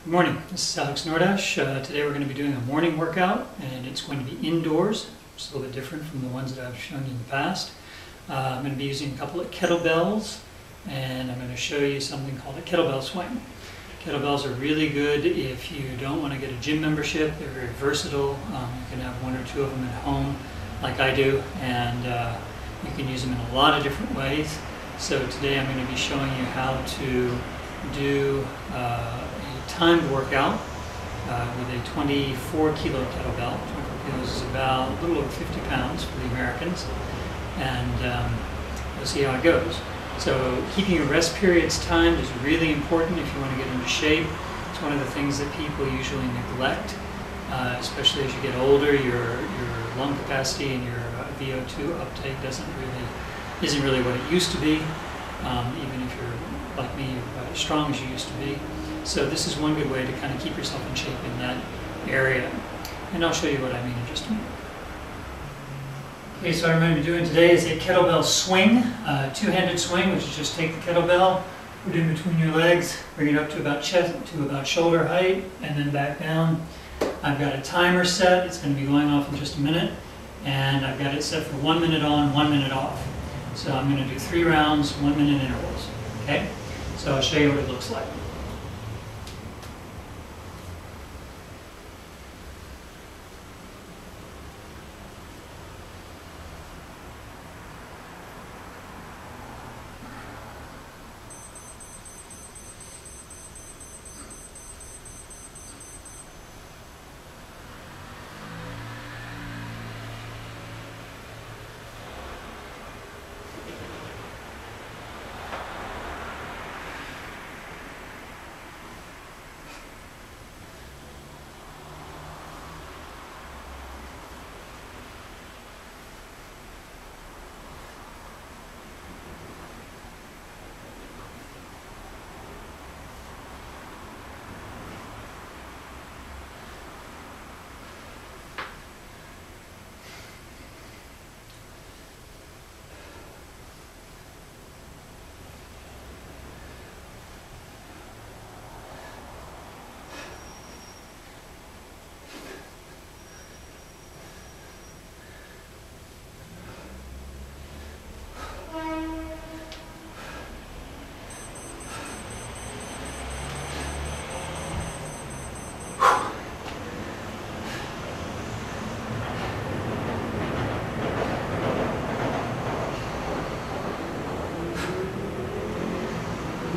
Good morning, this is Alex Nordach. Today we're going to be doing a morning workout, and it's going to be indoors. It's a little bit different from the ones that I've shown you in the past. I'm going to be using a couple of kettlebells, and I'm going to show you something called a kettlebell swing. Kettlebells are really good if you don't want to get a gym membership. They're very versatile. You can have one or two of them at home like I do, and you can use them in a lot of different ways. So today I'm going to be showing you how to do a timed workout with a 24 kilo kettlebell. 24 kilos is about a little over 50 pounds for the Americans, and we'll see how it goes. So keeping your rest periods timed is really important if you want to get into shape. It's one of the things that people usually neglect, especially as you get older. Your lung capacity and your VO2 uptake isn't really what it used to be. Even if you're like me, you're about as strong as you used to be. So this is one good way to kind of keep yourself in shape in that area. And I'll show you what I mean in just a minute. Okay, so what I'm going to be doing today is a kettlebell swing, two-handed swing, which is just take the kettlebell, put it in between your legs, bring it up to about shoulder height, and then back down. I've got a timer set. It's going to be going off in just a minute, and I've got it set for 1 minute on, 1 minute off. So I'm going to do 3 rounds, 1 minute intervals. Okay, so I'll show you what it looks like.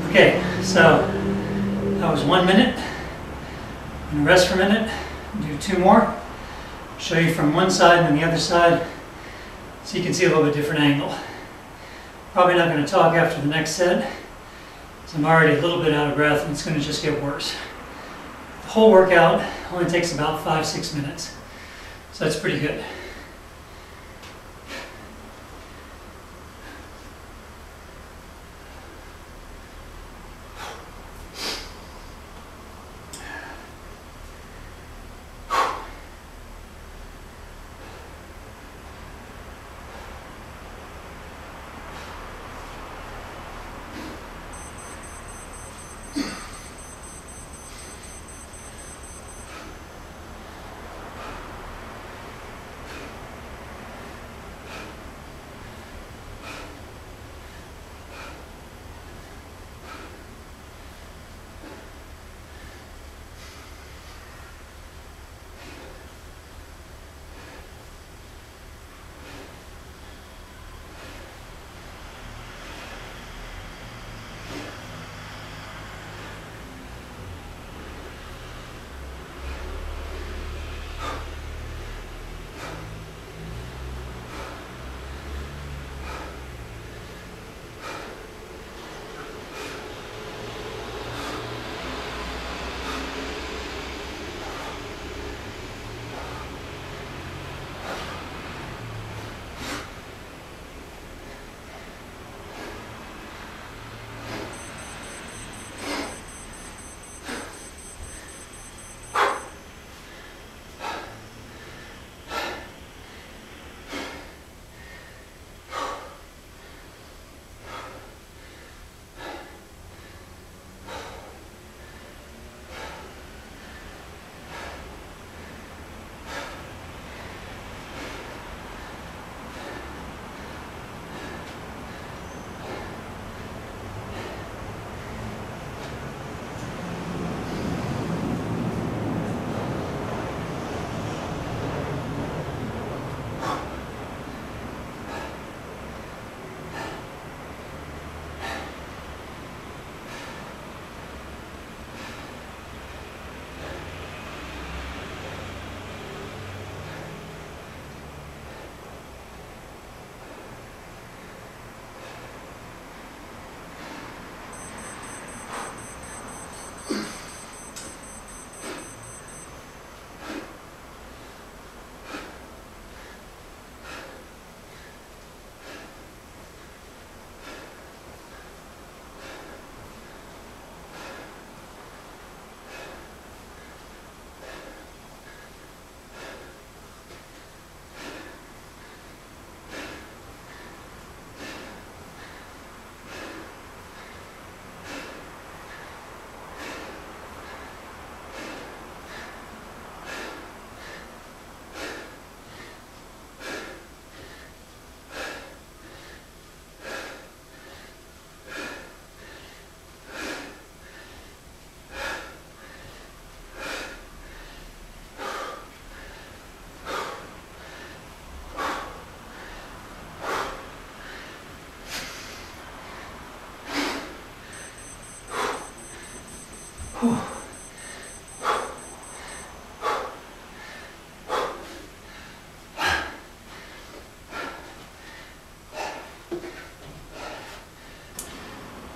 Okay, so that was 1 minute. I'm going to rest for a minute, do 2 more. Show you from one side and then the other side so you can see a little bit different angle. Probably not going to talk after the next set, so I'm already a little bit out of breath and it's going to just get worse. The whole workout only takes about 5-6 minutes, so that's pretty good.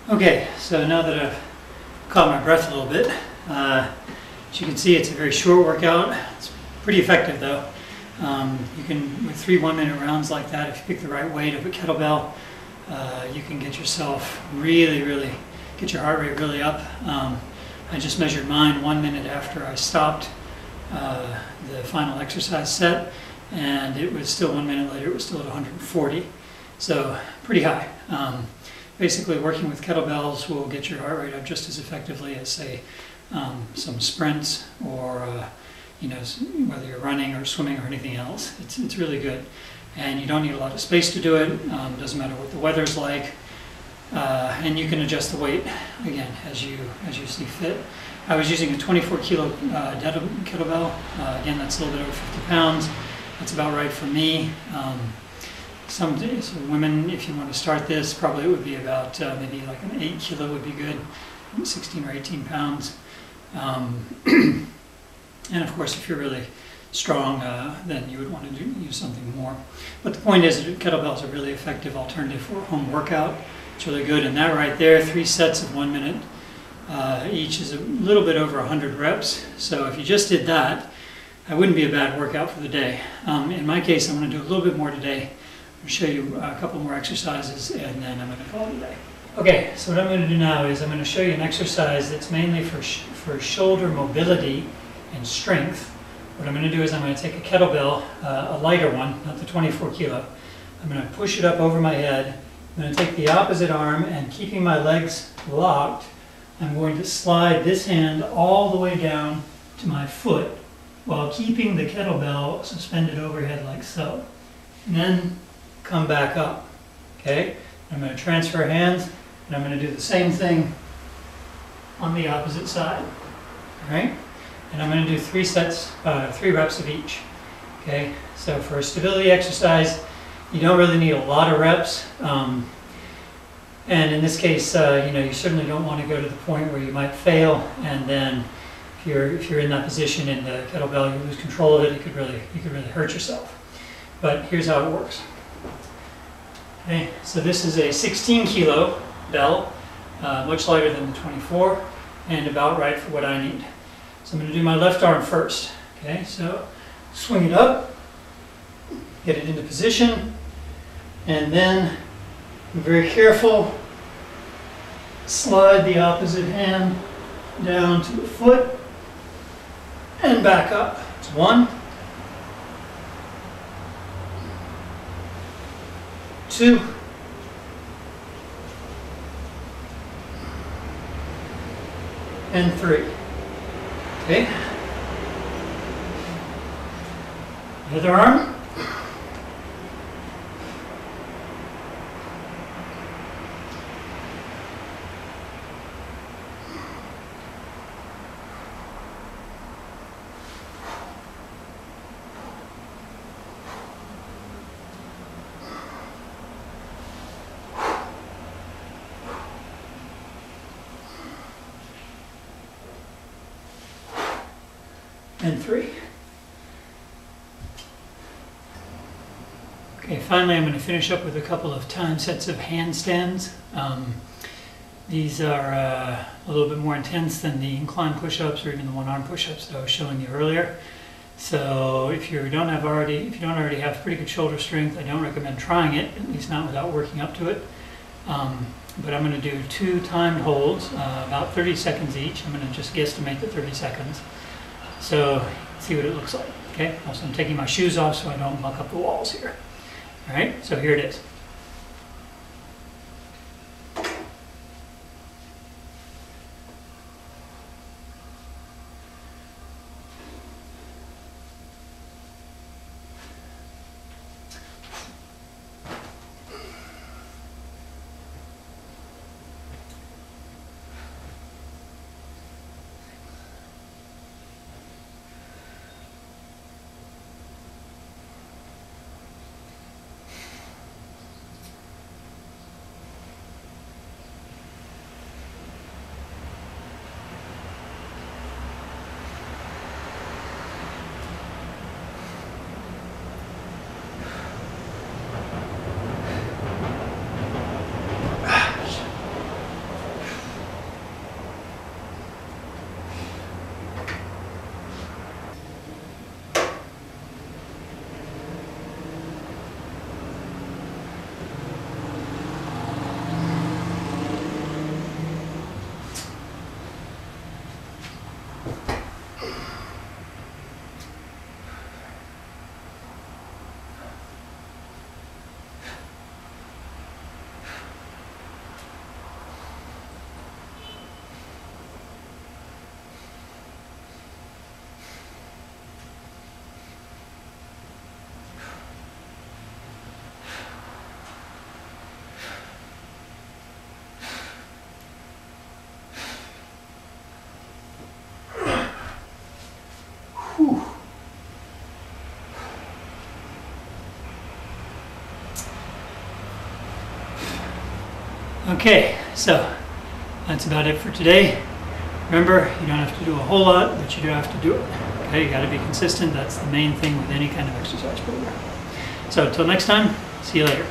Okay, so now that I've caught my breath a little bit, as you can see, it's a very short workout. It's pretty effective though. You can, with 3 1-minute rounds like that, if you pick the right weight of a kettlebell, you can get yourself really get your heart rate really up. I just measured mine 1 minute after I stopped the final exercise set, and it was still 1 minute later, it was still at 140. So pretty high. Basically, working with kettlebells will get your heart rate up just as effectively as, say, some sprints or you know, whether you're running or swimming or anything else. It's really good, and you don't need a lot of space to do it. Doesn't matter what the weather's like, and you can adjust the weight again as you see fit. I was using a 24 kilo kettlebell. Again, that's a little bit over 50 pounds. That's about right for me. Some days, women, if you want to start this, probably it would be about maybe like an 8 kilo would be good, 16 or 18 pounds. And of course, if you're really strong, then you would want to use something more. But the point is that kettlebells are a really effective alternative for a home workout. It's really good. And that right there, 3 sets of 1 minute each is a little bit over 100 reps. So if you just did that, that wouldn't be a bad workout for the day. In my case, I'm going to do a little bit more today. I'll show you a couple more exercises, and then I'm going to call it a day. Okay, so what I'm going to do now is I'm going to show you an exercise that's mainly for shoulder mobility and strength. What I'm going to do is I'm going to take a kettlebell, a lighter one, not the 24 kilo. I'm going to push it up over my head. I'm going to take the opposite arm, and keeping my legs locked, I'm going to slide this hand all the way down to my foot while keeping the kettlebell suspended overhead like so. And then come back up. Okay? I'm going to transfer hands, and I'm going to do the same thing on the opposite side. All right? And I'm going to do 3 sets, 3 reps of each. Okay? So for a stability exercise, you don't really need a lot of reps. And in this case, you know, you certainly don't want to go to the point where you might fail, and then if you're in that position in the kettlebell, you lose control of it, you could really hurt yourself. But here's how it works. Okay, so this is a 16 kilo bell, much lighter than the 24, and about right for what I need. So I'm going to do my left arm first. Okay, so swing it up, get it into position, and then be very careful, slide the opposite hand down to the foot and back up. It's 1, 2, and 3. Okay. The other arm. And 3. Okay, finally I'm going to finish up with a couple of time sets of handstands. These are a little bit more intense than the incline push-ups or even the one-arm push-ups that I was showing you earlier. So if you don't already have pretty good shoulder strength, I don't recommend trying it, at least not without working up to it. But I'm going to do 2 timed holds, about 30 seconds each. I'm going to just guesstimate the 30 seconds. So, see what it looks like. Okay, also I'm taking my shoes off so I don't muck up the walls here. All right, so here it is. Okay, so that's about it for today. Remember, you don't have to do a whole lot, but you do have to do it. Okay, you got to be consistent. That's the main thing with any kind of exercise program. So until next time, see you later.